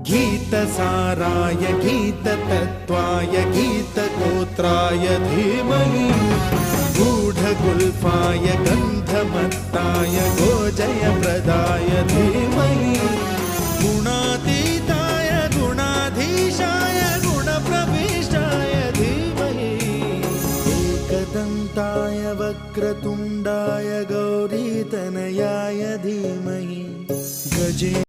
गीतसाराय गीततत्त्वाय गीतगोत्राय धीमहि गूढगुल्फाय गन्धमत्ताय गोजयप्रदाय धीमहि गुणातीताय गुणाधीशाय गुणप्रविष्टाय धीमहि एकदन्ताय वक्रतुण्डाय गौरीतनयाय धीमहि गजे